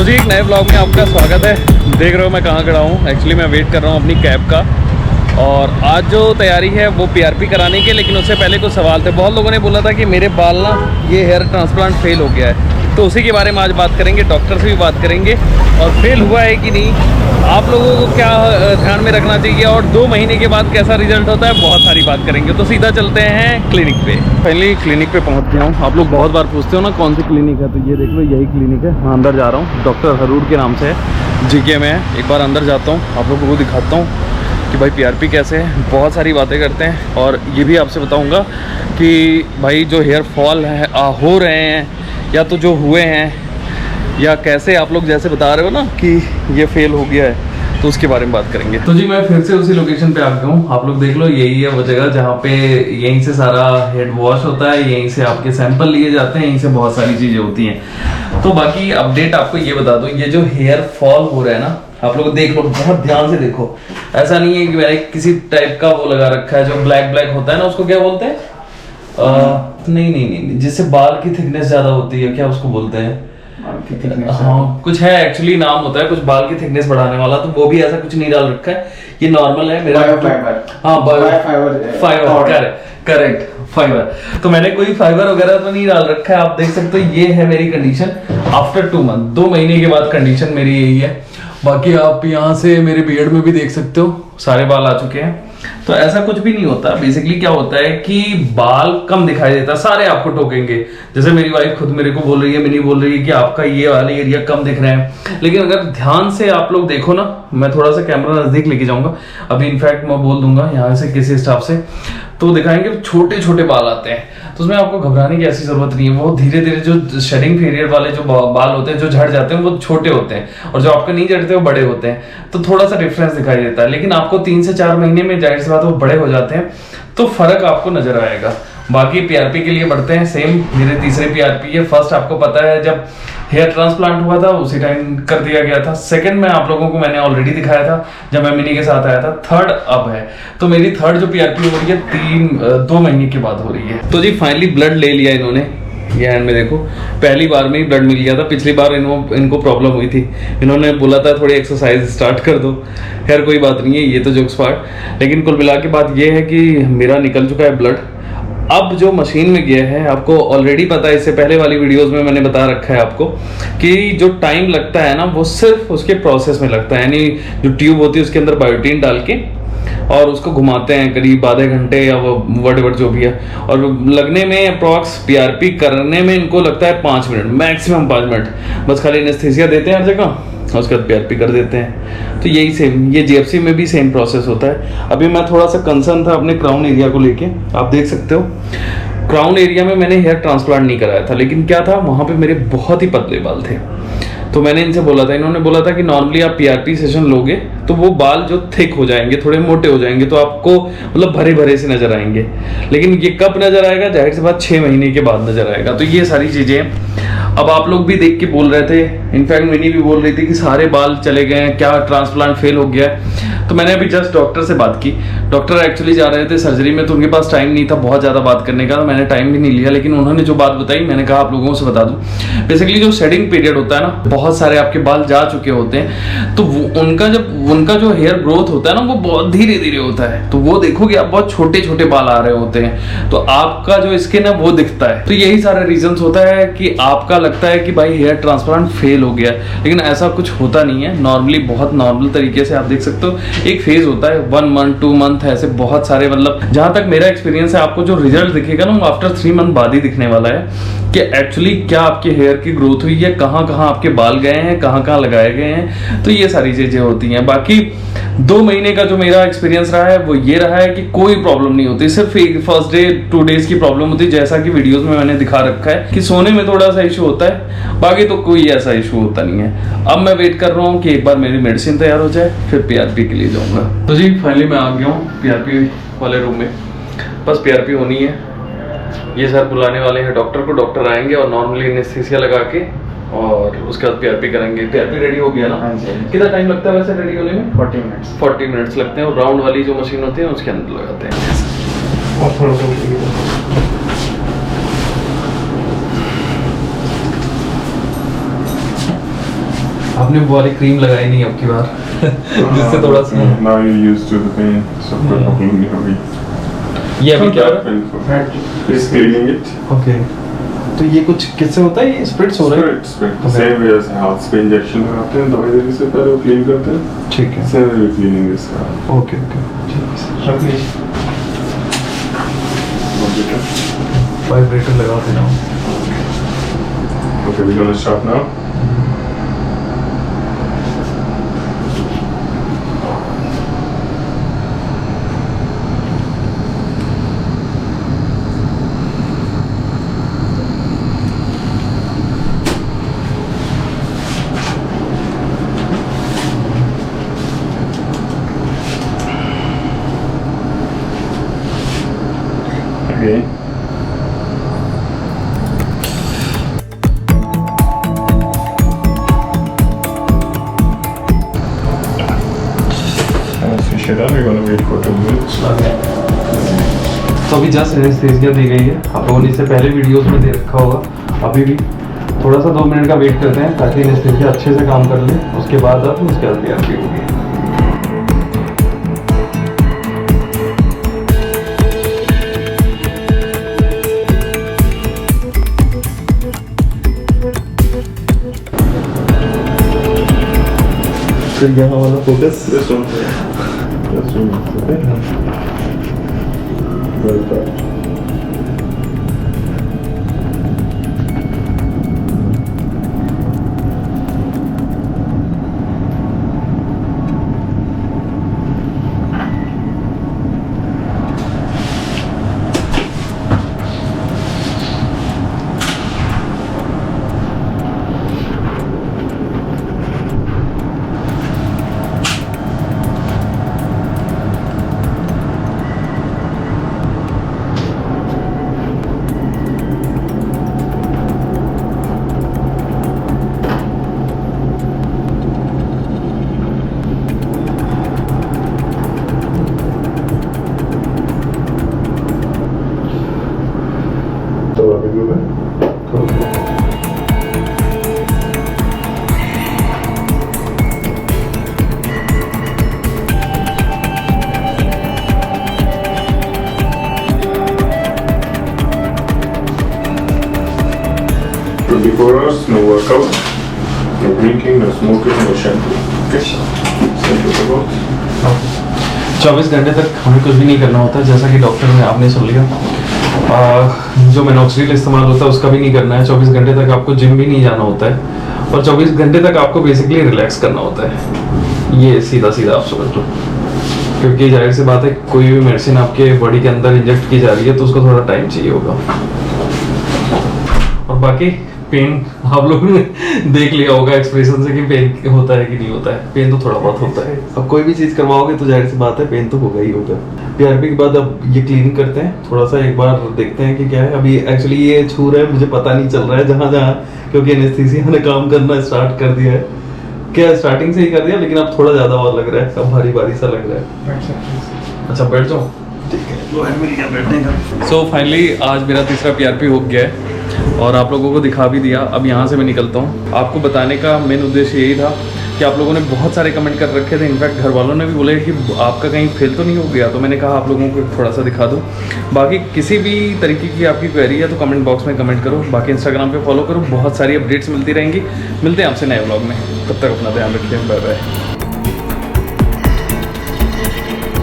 तो जी एक नए ब्लॉग में आपका स्वागत है। देख रहे हो मैं कहाँ खड़ा हूँ। एक्चुअली मैं वेट कर रहा हूँ अपनी कैब का, और आज जो तैयारी है वो पीआरपी कराने की। लेकिन उससे पहले कुछ सवाल थे। बहुत लोगों ने बोला था कि मेरे बाल ना ये हेयर ट्रांसप्लांट फेल हो गया है, तो उसी के बारे में आज बात करेंगे। डॉक्टर से भी बात करेंगे और फेल हुआ है कि नहीं, आप लोगों को क्या ध्यान में रखना चाहिए, और 2 महीने के बाद कैसा रिजल्ट होता है, बहुत सारी बात करेंगे। तो सीधा चलते हैं क्लिनिक पे। फाइनली क्लिनिक पे पहुंच गया हूँ। आप लोग बहुत बार पूछते हो ना कौन सी क्लिनिक है, तो ये देख लो यही क्लिनिक है। मैं अंदर जा रहा हूँ, डॉक्टर हरूर के नाम से है, जीके में है। एक बार अंदर जाता हूँ, आप लोगों को दिखाता हूँ कि भाई पीआरपी कैसे है। बहुत सारी बातें करते हैं, और ये भी आपसे बताऊँगा कि भाई जो हेयर फॉल है हो रहे हैं, या तो जो हुए हैं, या कैसे आप लोग जैसे बता रहे हो ना कि ये फेल हो गया है, तो उसके बारे में बात करेंगे। तो जी मैं फिर से उसी लोकेशन पे आ गया हूँ। आप लोग देख लो यही है वो जगह जहाँ पे यहीं से सारा हेड वॉश होता है, यहीं से आपके सैंपल लिए जाते हैं, यहीं से बहुत सारी चीजें होती हैं। तो बाकी अपडेट आपको ये बता दूं, ये जो हेयर फॉल हो रहा है ना, आप लोग देख लो, बहुत ध्यान से देखो। ऐसा नहीं है कि मैंने किसी टाइप का वो लगा रखा है जो ब्लैक ब्लैक होता है ना, उसको क्या बोलते हैं? नहीं, जिससे बाल की थिकनेस ज्यादा होती है, क्या उसको बोलते हैं? हाँ कुछ है, एक्चुअली नाम होता है कुछ बाल की थिकनेस बढ़ाने वाला। तो वो भी ऐसा कुछ नहीं डाल रखा है, ये नॉर्मल है मेरा। Fibre, correct, fibre. तो मैंने कोई फाइबर वगैरह तो नहीं डाल रखा है। आप देख सकते हो ये है मेरी कंडीशन आफ्टर 2 मंथ। 2 महीने के बाद कंडीशन मेरी यही है। बाकी आप यहाँ से मेरे बियर्ड में भी देख सकते हो, सारे बाल आ चुके हैं। तो ऐसा कुछ भी नहीं होता। बेसिकली क्या होता है कि बाल कम दिखाई देता, सारे आपको टोकेंगे। जैसे मेरी वाइफ खुद मेरे को बोल रही है, मिनी बोल रही है कि आपका ये वाले एरिया कम दिख रहे हैं। लेकिन अगर ध्यान से आप लोग देखो ना, मैं थोड़ा सा कैमरा नजदीक लेके जाऊंगा अभी, इनफैक्ट मैं बोल दूंगा यहाँ से किसी स्टाफ से, तो दिखाएंगे छोटे छोटे बाल आते हैं। तो उसमें आपको घबराने की ऐसी जरूरत नहीं है। वो धीरे धीरे जो शेडिंग पीरियड वाले जो बाल होते हैं, जो झड़ जाते हैं, वो छोटे होते हैं, और जो आपके नहीं झड़ते वो बड़े होते हैं। तो थोड़ा सा डिफरेंस दिखाई देता है। लेकिन आपको 3 से 4 महीने में जाहिर सी बात वो बड़े हो जाते हैं, तो फर्क आपको नजर आएगा। बाकी पीआरपी के लिए बढ़ते हैं। सेम मेरे तीसरे पीआरपी है। फर्स्ट आपको पता है जब हेयर ट्रांसप्लांट हुआ था उसी टाइम कर दिया गया था। सेकंड में आप लोगों को मैंने ऑलरेडी दिखाया था जब मैं मिनी के साथ आया था। थर्ड अब है, तो मेरी थर्ड जो पीआरपी हो रही है 2 महीने के बाद हो रही है। तो जी फाइनली ब्लड ले लिया इन्होंने। ये हैंड में देखो, पहली बार में ही ब्लड मिल गया था। पिछली बार इनको प्रॉब्लम हुई थी, इन्होंने बोला था थोड़ी एक्सरसाइज स्टार्ट कर दो। खैर कोई बात नहीं है, ये तो जोक्स पार्ट। लेकिन कुल मिला के बात ये है कि मेरा निकल चुका है ब्लड। अब जो मशीन में गया है, आपको ऑलरेडी पता है, इससे पहले वाली वीडियोस में मैंने बता रखा है आपको कि जो टाइम लगता है ना, वो सिर्फ उसके प्रोसेस में लगता है। यानी जो ट्यूब होती है उसके अंदर बायोटीन डाल के और उसको घुमाते हैं करीब आधे घंटे, या वो वट जो भी है। और लगने में अप्रॉक्स पीआरपी करने में इनको लगता है 5 मिनट, मैक्सिमम 5 मिनट। बस खाली एनेस्थीसिया देते हैं हर जगह, उसके बाद पीआरपी कर देते हैं। तो यही सेम, ये जीएफसी में भी सेम प्रोसेस होता है। अभी मैं थोड़ा सा कंसर्न था अपने क्राउन एरिया को लेके। आप देख सकते हो क्राउन एरिया में मैंने हेयर ट्रांसप्लांट नहीं कराया था, लेकिन क्या था वहां पे मेरे बहुत ही पतले बाल थे। तो मैंने इनसे बोला था, इन्होंने बोला था कि नॉर्मली आप पीआरपी सेशन लोगे तो वो बाल जो थिक हो जाएंगे, थोड़े मोटे हो जाएंगे, तो आपको मतलब भरे भरे से नजर आएंगे। लेकिन ये कब नजर आएगा? जाहिर सी बात 6 महीने के बाद नजर आएगा। तो ये सारी चीजें अब आप लोग भी देख के बोल रहे थे, इनफैक्ट मिनी भी बोल रही थी कि सारे बाल चले गए हैं, क्या ट्रांसप्लांट फेल हो गया है। तो मैंने अभी जस्ट डॉक्टर से बात की। डॉक्टर एक्चुअली जा रहे थे सर्जरी में, तो उनके पास टाइम नहीं था बहुत ज्यादा बात करने का, तो मैंने टाइम भी नहीं लिया। लेकिन उन्होंने जो बात बताई, मैंने कहा आप लोगों से बता दूं। बेसिकली जो शेडिंग पीरियड होता है ना, बहुत सारे आपके बाल जा चुके होते हैं, तो उनका जो हेयर ग्रोथ होता है ना, वो बहुत धीरे धीरे होता है। तो वो देखोगे आप, बहुत छोटे छोटे बाल आ रहे होते हैं, तो आपका जो स्किन है वो दिखता है। तो यही सारे रीजंस होता है कि आपका लगता है कि भाई हेयर ट्रांसप्लांट फेल हो गया, लेकिन ऐसा कुछ होता नहीं है। नॉर्मली बहुत नॉर्मल तरीके से आप देख सकते हो, एक फेज होता है 1 मंथ 2 मंथ, ऐसे बहुत सारे, मतलब जहां तक मेरा एक्सपीरियंस है, आपको जो रिजल्ट दिखेगा ना, वो आफ्टर 3 मंथ बाद ही दिखने वाला है कि एक्चुअली क्या आपके हेयर की ग्रोथ हुई है, कहाँ कहाँ आपके बाल गए हैं, कहाँ कहाँ लगाए गए हैं। तो ये सारी चीजें होती हैं। बाकी 2 महीने का जो मेरा एक्सपीरियंस रहा है वो ये रहा है कि कोई प्रॉब्लम नहीं होती। सिर्फ फर्स्ट डे 2 डेज की प्रॉब्लम होती है, जैसा कि वीडियोस में मैंने दिखा रखा है कि सोने में थोड़ा सा इशू होता है, बाकी तो कोई ऐसा इशू होता नहीं है। अब मैं वेट कर रहा हूँ कि एक बार मेरी मेडिसिन तैयार हो जाए, फिर पीआरपी के लिए जाऊंगा। तो जी फाइनली मैं आ गया हूँ पीआरपी वाले रूम में। बस पीआरपी होनी है। ये सर बुलाने वाले हैं डॉक्टर को, डॉक्टर आएंगे और नॉर्मली एनेस्थीसिया लगा के और उसके बाद पीआरपी करेंगे। पीआरपी रेडी हो गया ना? हाँ जी। कितना टाइम लगता है वैसे रेडी होने में? 40 मिनट्स लगते हैं। और राउंड वाली जो मशीन होती है उसके अंदर लगाते हैं। और थोड़ा आपने वो वाली क्रीम लगाई नहीं अब की बार जिससे थोड़ा सा Now you're used to the pain, so कोई प्रॉब्लम नहीं होगी। ये अभी क्या हो रहा है? Painful. It's cleaning it. Okay, तो ये कुछ किससे होता है? ये स्प्रिट्स हो रहा है? Sprit. Same way as हाथ पे इंजेक्शन लगाते हैं दवाई देने से पहले वो क्लीन करते हैं। ठीक है, Same way cleaning this scalp. Okay okay. Vibrator लगा देना। Okay, we're gonna stop now. Again. Once we shut down, we're gonna wait for 2 minutes. तो अभी जस्ट एनेस्थीसिया दी गई है, आप लोगों ने इससे पहले वीडियोस में दे रखा होगा। अभी भी थोड़ा सा 2 मिनट का वेट करते हैं ताकि एनेस्थीसिया अच्छे से काम कर ले, उसके बाद अब उसके बाद PRP होगी। तो यहाँ वाला focus This one. This one. Okay. Very tight. So what we do then? $24 no workout, no drinking, no smoking, no shampoo. Okay? Simple to go. 24 घंटे तक हमें कुछ भी नहीं करना होता, जैसा कि डॉक्टर ने आपने सुन लिया। जो मिनॉक्सिडिल इस्तेमाल होता है उसका भी नहीं करना है। 24 घंटे तक आपको जिम भी नहीं जाना होता है और 24 घंटे तक आपको बेसिकली रिलैक्स करना होता है। ये सीधा सीधा आप समझ लो, क्योंकि जाहिर सी बात है कोई भी मेडिसिन आपके बॉडी के अंदर इंजेक्ट की जा रही है तो उसको थोड़ा टाइम चाहिए होगा। और बाकी पेन आप लोगों ने देख लिया होगा एक्सप्रेशन से कि पेन होता है कि नहीं होता है। पेन तो थोड़ा बहुत होता है, अब कोई भी चीज़ करवाओगे तो जाहिर सी बात है पेन तो होगा ही होगा। PRP के बाद अब ये क्लीनिंग करते हैं, थोड़ा सा एक बार देखते हैं कि क्या है। अभी एक्चुअली ये छू रहा है, मुझे पता नहीं चल रहा है जहाँ जहाँ, क्योंकि एनेस्थीसिया ने काम करना स्टार्ट कर दिया है। क्या स्टार्टिंग से ही कर दिया, लेकिन अब थोड़ा ज़्यादा और लग रहा है, अब भारी भारी सा लग रहा है। अच्छा बैठ जाओ, ठीक है। सो फाइनली आज मेरा तीसरा PRP हो गया है और आप लोगों को दिखा भी दिया। अब यहाँ से मैं निकलता हूँ। आपको बताने का मेन उद्देश्य यही था कि आप लोगों ने बहुत सारे कमेंट कर रखे थे, इनफैक्ट घर वालों ने भी बोले कि आपका कहीं फेल तो नहीं हो गया, तो मैंने कहा आप लोगों को थोड़ा सा दिखा दूँ। बाकी किसी भी तरीके की आपकी क्वेरी है तो कमेंट बॉक्स में कमेंट करो, बाकी इंस्टाग्राम पे फॉलो करो, बहुत सारी अपडेट्स मिलती रहेंगी। मिलते हैं आपसे नए व्लॉग में, तब तक अपना ध्यान रखिए, बाय बाय।